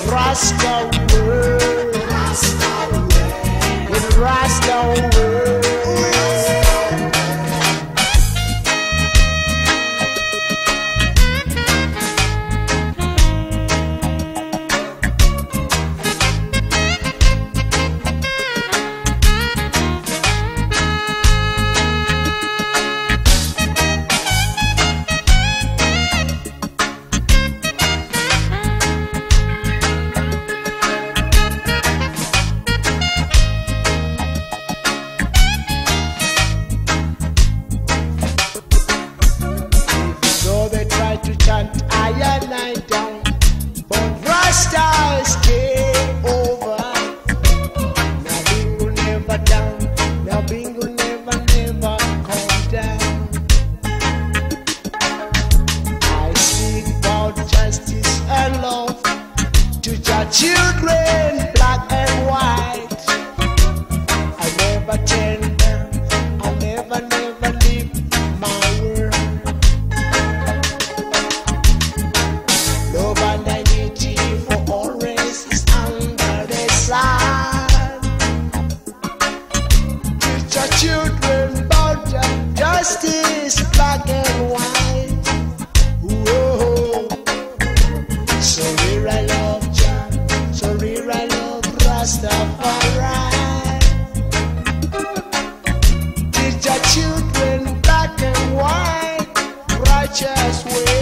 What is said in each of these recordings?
Rasta world, in Rasta world. To chant I and I down, but Rastas came over. Now bingo never down, now bingo never, never come down. I speak about justice and love to your children, black and white. I never turn down, I never, never leave my word. Love and unity for all races under the sun. Teach our children about justice, black and white. Whoa. So here I love Jah, so here I love Rastafari. Teach our children black and white, righteous way.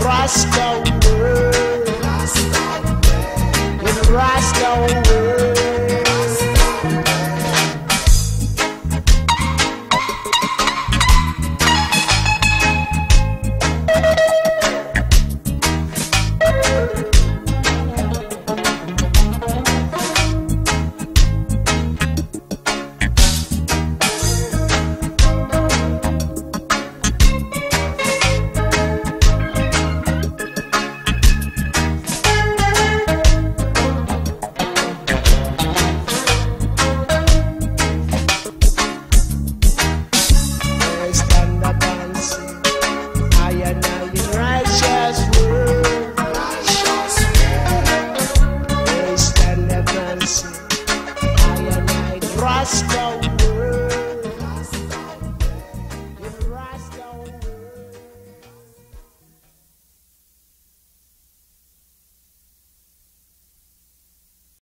Rasta world, in Rasta world. Rasta